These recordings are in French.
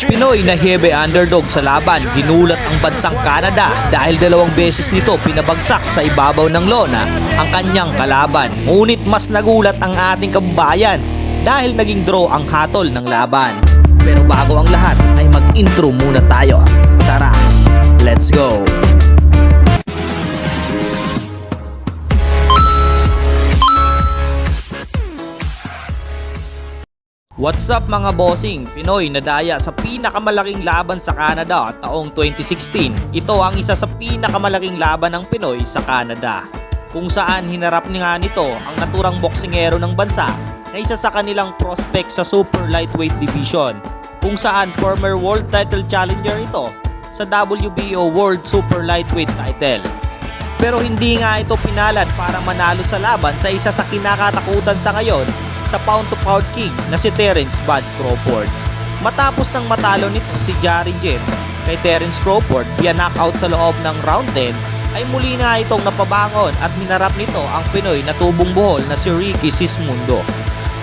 Pinoy na heavy underdog sa laban, ginulat ang bansang Canada dahil 2 beses nito pinabagsak sa ibabaw ng lona ang kanyang kalaban. Ngunit mas nagulat ang ating kababayan dahil naging draw ang hatol ng laban. Pero bago ang lahat ay mag-intro muna tayo. Tara, let's go! What's up mga bossing? Pinoy nadaya sa pinakamalaking laban sa Canada taong 2016. Ito ang isa sa pinakamalaking laban ng Pinoy sa Canada, kung saan hinarap nga nito ang naturang boksingero ng bansa na isa sa kanilang prospect sa super lightweight division, kung saan former world title challenger ito sa WBO World Super Lightweight title. Pero hindi nga ito pinalad para manalo sa laban sa isa sa kinakatakutan sa ngayon sa pound-to-pound king na si Terence "Bud" Crawford. Matapos nang matalo nito si Jarry Jim kay Terence Crawford via knockout sa loob ng round 10, ay muli na itong napabangon at hinarap nito ang Pinoy na tubong buhol na si Ricky Sismundo,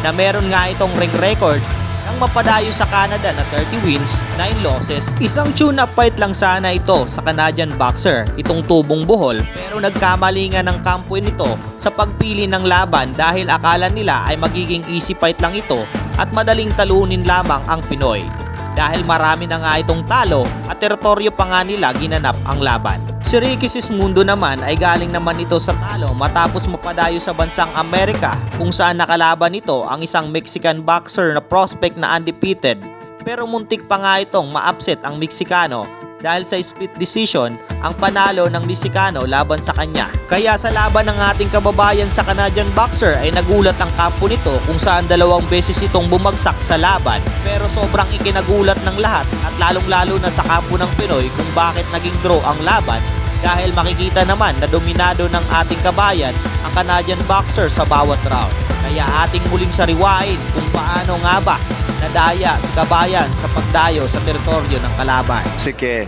na meron nga itong ring record ng mapadayo sa Canada na 30 wins, 9 losses. Isang tune-up fight lang sana ito sa Canadian boxer, itong tubong buhol, pero nagkamali nga ng kampo nito sa pagpili ng laban dahil akala nila ay magiging easy fight lang ito at madaling talunin lamang ang Pinoy. Dahil marami na nga itong talo at teritoryo pa nga nila ginanap ang laban. Si Ricky Sismundo naman ay galing naman ito sa talo matapos mapadayo sa bansang Amerika, kung saan nakalaban nito ang isang Mexican boxer na prospect na undefeated, pero muntik pa nga itong ma-upset ang Meksikano dahil sa split decision ang panalo ng Meksikano laban sa kanya. Kaya sa laban ng ating kababayan sa Canadian boxer ay nagulat ang kampo nito, kung saan 2 beses itong bumagsak sa laban, pero sobrang ikinagulat ng lahat at lalong-lalo na sa kampo ng Pinoy kung bakit naging draw ang laban, dahil makikita naman na dominado ng ating kabayan ang Canadian boxer sa bawat round. Kaya ating muling sariwain kung paano nga ba nadaya si kabayan sa pagdayo sa teritoryo ng kalaban. C'est que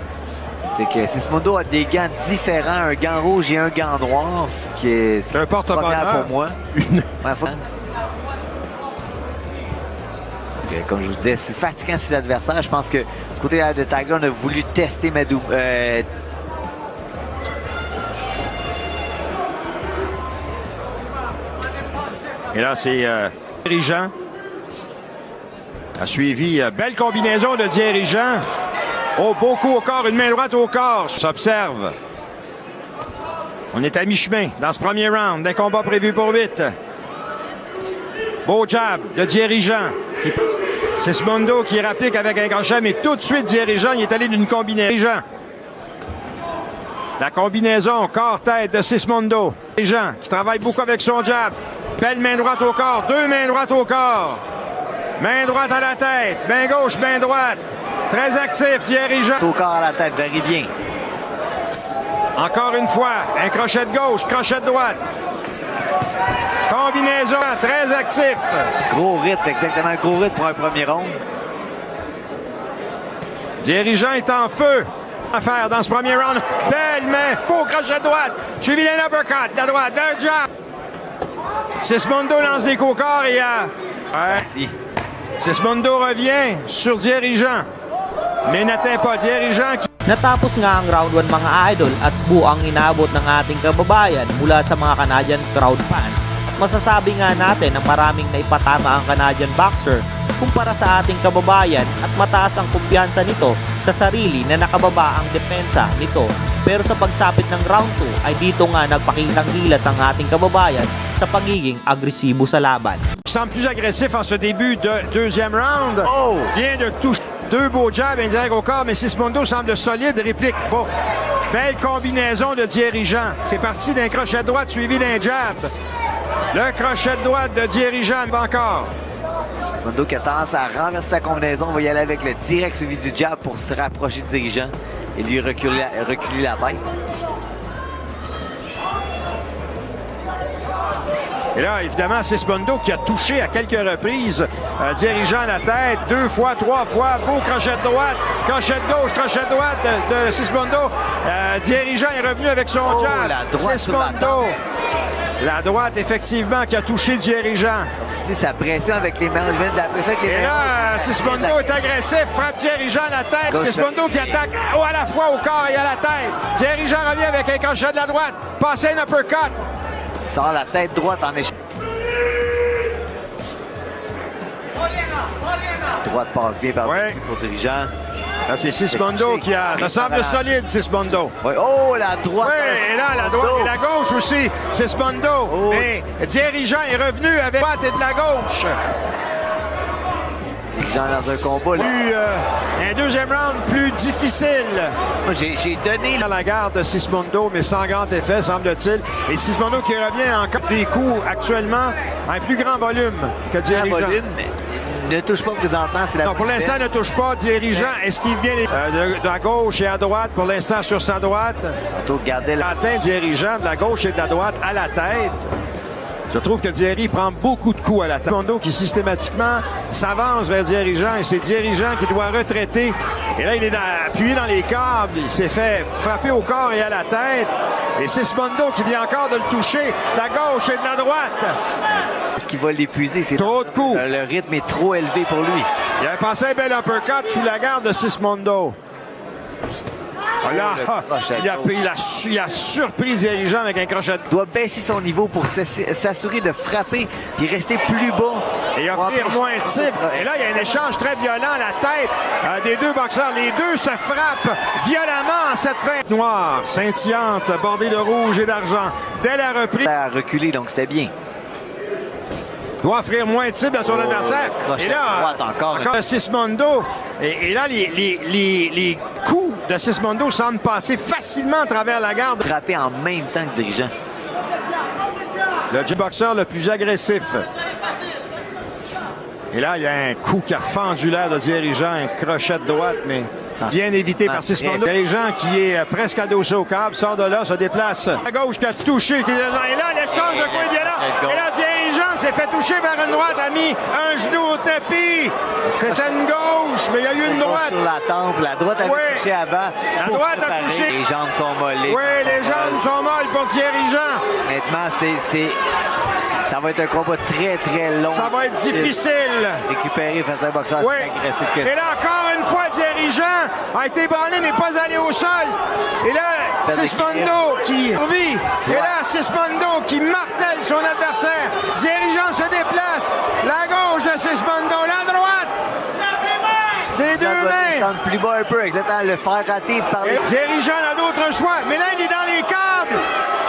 Sismundo a des gants différents, un gant rouge et un gant noir, ce qui est un porte-bonheur pour moi. Comme je vous disais, c'est fatigant sur l'adversaire. Je pense que du côté de Tiger, on a voulu tester Madou. Et là, c'est dirigeant. A suivi, belle combinaison de dirigeant. Oh, beau coup au corps, une main droite au corps. S'observe. On est à mi-chemin dans ce premier round d'un combat prévu pour 8. Beau jab de dirigeant. Sismundo qui rapplique avec un crochet, mais tout de suite dirigeant, il est allé d'une combinaison. La combinaison corps-tête de Sismundo. Dirigeant qui travaille beaucoup avec son jab. Belle main droite au corps, 2 mains droites au corps. Main droite à la tête, main gauche, main droite. Très actif, dirigeant. Au corps à la tête, varie bien. Encore une fois, un crochet de gauche, crochet de droite. Combinaison, très actif. Gros rythme, exactement, gros rythme pour un premier round. Dirigeant est en feu. À faire dans ce premier round. Belle main, beau crochet de droite. Suivi d'un uppercut de droite, un jab. Sismundo lance des coups au corps et Merci. Sismundo revient sur dirigeant, mais n'atteint pas dirigeant. Natapos nga ang round 1 mga idol at buang inabot ng ating kababayan mula sa mga Canadian crowd fans, at masasabi nga natin na maraming naipatama ang Canadian boxer kumpara sa ating kababayan at mataas ang kumpiyansa nito sa sarili na nakababa ang depensa nito. Pero sa pagsapit ng round 2 ay dito nga nagpakitang gilas ang ating kababayan sa pagiging agresibo sa laban. Il semble plus agressif en ce début de deuxième round. Oh! Vient de toucher 2 beaux jabs indirects au corps, mais Sismundo semble solide, réplique. Bon, belle combinaison de dirigeant. C'est parti d'un crochet de droite suivi d'un jab. Le crochet de droite de dirigeant encore. Sismundo qui a tendance à renverser sa combinaison, va y aller avec le direct suivi du jab pour se rapprocher du dirigeant et lui reculer la tête. Et là, évidemment, Sismundo qui a touché à quelques reprises, dirigeant la tête, 2 fois, 3 fois, beau crochet de droite, crochet de gauche, crochet de droite de Sismundo. Dirigeant est revenu avec son jab. La droite sur la Sismundo. La droite, effectivement, qui a touché dirigeant. aussi sa pression avec les mains. La pression avec les Et mains. là, Sismondo est agressif, frappe Thierry Jean à la tête. Gauche. Sismondo qui attaque à la fois au corps et à la tête. Thierry Jean revient avec un crochet de la droite. Passe un uppercut. Sort la tête droite en échec. Droite passe bien par Ouais. dessus pour dirigeant. Là, c'est Sismondo qui a... Ça semble solide, Sismondo. Ouais. Oh, la droite. Oui, et là, la droite et la gauche aussi, Sismondo. Oh. Mais Dirigeant est revenu avec la droite et de la gauche. Dirigeant dans un combat. Là. Un deuxième round plus difficile. Moi, j'ai donné Dans la garde de Sismondo, mais sans grand effet, semble-t-il. Et Sismondo qui revient encore des coups actuellement à un plus grand volume que le Dirigeant. volume. Ne touche pas présentement. C'est la Non, pour l'instant, ne touche pas. Dirigeant, est-ce qu'il vient de la gauche et à droite? Pour l'instant, sur sa droite. Tantôt, gardez la... Atteint Dirigeant de la gauche et de la droite à la tête. Je trouve que Thierry prend beaucoup de coups à la tête. Sismondo qui systématiquement s'avance vers Dirigeant et c'est Dirigeant qui doit retraiter. Et là, il est appuyé dans les câbles. Il s'est fait frapper au corps et à la tête. Et c'est Sismondo qui vient encore de le toucher de la gauche et de la droite. Est-ce qu'il va l'épuiser? C'est Trop de coups. Le rythme est trop élevé pour lui. Il avait passé un bel uppercut sous la garde de Sismondo. Là, il a surpris Dirigeant avec un crochet de... Il doit baisser son niveau pour s'assurer de frapper puis rester plus bas. Et offrir moins de cibles. Et là, il y a un échange très violent à la tête des deux boxeurs. Les deux se frappent violemment en cette fin noire, scintillante, bordée de rouge et d'argent. Dès la reprise, Il a reculé, donc c'était bien. doit offrir moins de cibles à son adversaire. crochet Et là, de droite encore. Sismondo. Et là, les coups de Sismondo semblent passer facilement à travers la garde. Frapper en même temps que dirigeant. Le boxeur le plus agressif. Et là, il y a un coup qui a fendu l'air de Dirigeant, un crochet de droite, mais bien évité par Sismondo. Dirigeant qui est presque adossé au câble, sort de là, se déplace. À gauche qui a touché. Et là, l'échange de coups est violent. Et là, Dirigeant s'est fait toucher par une droite, a mis un genou au tapis. C'était une gauche, mais il y a eu une droite. Sur la tempe, la droite avait touché avant. La pour droite a préparer. touché. Les jambes sont mollées. Oui, les jambes sont molles pour Dirigeant. Honnêtement, ça va être un combat très, très long. Ça va être difficile. Récupérer face à un boxeur Oui. aussi agressif que Et là, encore une fois, Dirigeant a été banné, n'est pas allé au sol. Et là, Sismondo qui vit. Et là, Sismondo qui martèle son adversaire. Dirigeant se déplace. La gauche de Sismondo, la droite. Des deux mains. descendre plus bas un peu, exactement, le faire rater par les... Dirigeant n'a d'autre choix. Mais là, il est dans les câbles.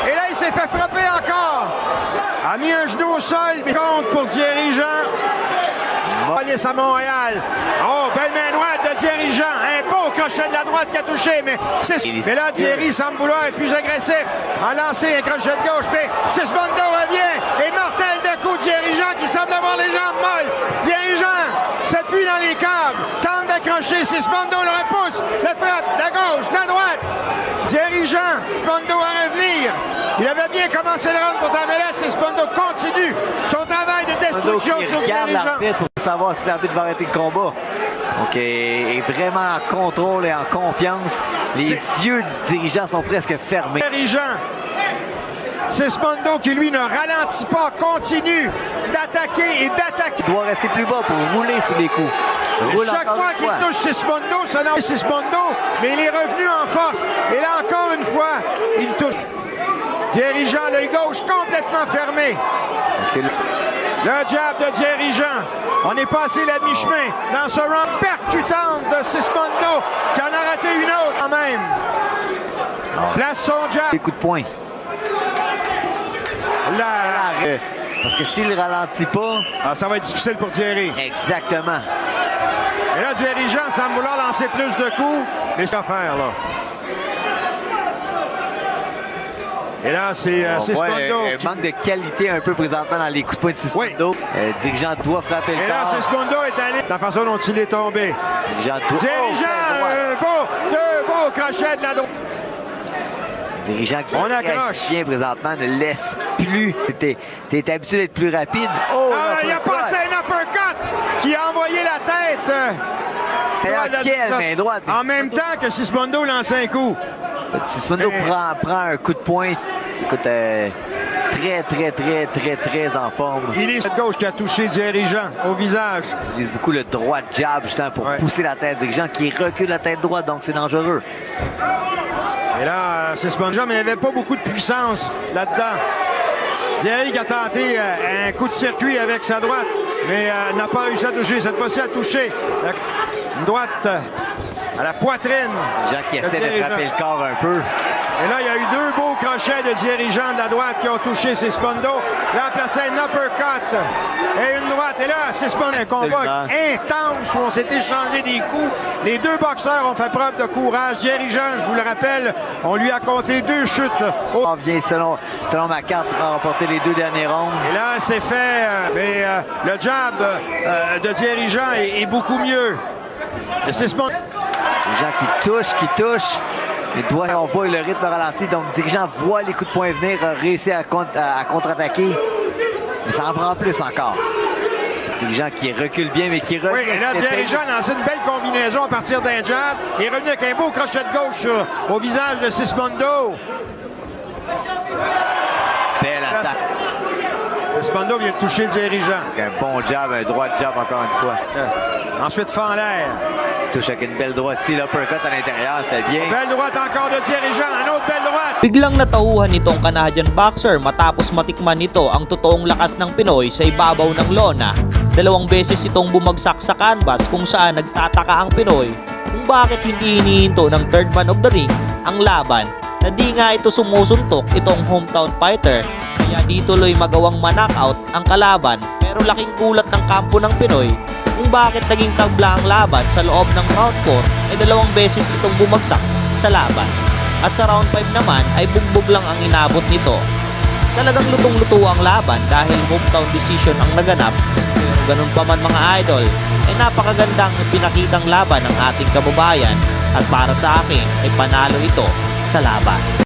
Et là, il s'est fait frapper encore. A mis un genou au sol, mais compte pour Dirigeant. Police à Montréal. Oh, belle main droite de Dirigeant. Un beau crochet de la droite qui a touché, mais là, Thierry semble vouloir être plus agressif. A lancé un crochet de gauche, mais Sismondo revient et martèle de coups Dirigeant qui semble avoir les jambes molles. Dirigeant s'appuie dans les câbles, tente d'accrocher. Sismondo le repousse, le frappe, la gauche, la droite. Dirigeant, Sismondo à revenir. Il avait bien commencé le round pour mais là, Sismondo continue son travail de destruction qui sur regarde Dirigeant. l'arbitre pour savoir si l'arbitre va arrêter le combat. Donc, est vraiment en contrôle et en confiance. Les yeux du dirigeant sont presque fermés. Dirigeant. Sismondo qui, lui, ne ralentit pas, continue d'attaquer et d'attaquer. Il doit rester plus bas pour rouler sous les coups. Roule Chaque encore fois une qu'il fois. touche Sismondo, ça n'a Sismondo, mais il est revenu en force. Et là, encore une fois, il touche. Dirigeant, l'œil gauche complètement fermé. Okay. Le jab de Dirigeant. On est passé la mi-chemin dans ce round percutante de Sismondo qui en a raté une autre quand même. Place son jab. Des coups de poing. Là, Parce que s'il ne ralentit pas... ça va être difficile pour Thierry. Exactement. Et là, Dirigeant semble vouloir lancer plus de coups. Mais c'est à faire, là. Et là, c'est Sismondo. Un manque de qualité un peu présentement dans les coups de poing de Sismondo. Oui. Dirigeant doit frapper le Et là, corps. Sismondo est allé. La façon dont il est tombé. Dirigeant doit... Dirigeant, deux beaux crochets de la droite. Dirigeant qui On accroche. bien présentement ne laisse plus. T'es habitué d'être plus rapide. Oh, Il a passé un uppercut qui a envoyé la tête. Quelle main droite. En même temps que Sismondo lance un coup. Sismondo prend un coup de poing. Écoute, très en forme. Il est cette gauche qui a touché Dirigeant au visage. Il utilise beaucoup le droit jab justement pour pousser la tête dirigeant qui recule la tête droite, donc c'est dangereux. Et là, c'est Sponja, mais il n'y avait pas beaucoup de puissance là-dedans. Thierry qui a tenté un coup de circuit avec sa droite, mais n'a pas réussi à toucher. Cette fois-ci, a touché une droite à la poitrine. Jean qui essaie de frapper le corps un peu. Et là, il y a eu deux beaux crochets de dirigeants de la droite qui ont touché Sismondo. Là, a placé un uppercut et une droite. Et là, Sismondo, un combat intense où on s'est échangé des coups. Les deux boxeurs ont fait preuve de courage. Dirigeant, je vous le rappelle, on lui a compté 2 chutes. On vient selon ma carte pour remporter les 2 derniers rounds. Et là, c'est fait. Mais le jab de Dirigeant est beaucoup mieux. Et Sismondo. Dirigeant qui touche. On voit le rythme ralenti, donc Dirigeant voit les coups de poing venir, réussit à contre-attaquer. Mais ça en prend plus encore. Dirigeant qui recule bien, mais qui recule. Oui, et là, Dirigeant lance une belle combinaison à partir d'un jab. Il est revenu avec un beau crochet de gauche au visage de Sismondo. Belle attaque. Sismondo vient de toucher Dirigeant. Un bon jab, un droit jab encore une fois. Ensuite, fend l'air. Touche avec une belle droite ici, l'uppercut à l'intérieur, c'était bien. Belle droite encore de Dirigeant, une autre belle droite. Biglang natauhan nitong Canadian boxer matapos matikman nito ang totoong lakas ng Pinoy sa ibabaw ng lona. 2 beses itong bumagsak sa canvas kung saan nagtataka ang Pinoy kung bakit hindi hinihinto ng third man of the ring ang laban na di nga ito sumusuntok itong hometown fighter kaya di tuloy magawang manockout ang kalaban pero laking gulat ng kampo ng Pinoy kung bakit naging tabla ang laban sa loob ng round 4 ay 2 beses itong bumagsak sa laban. At sa round 5 naman ay bugbog lang ang inabot nito. Talagang lutong-luto ang laban dahil hometown decision ang naganap. Pero ganun pa man mga idol, ay napakagandang pinakitang laban ng ating kababayan at para sa akin ay panalo ito sa laban.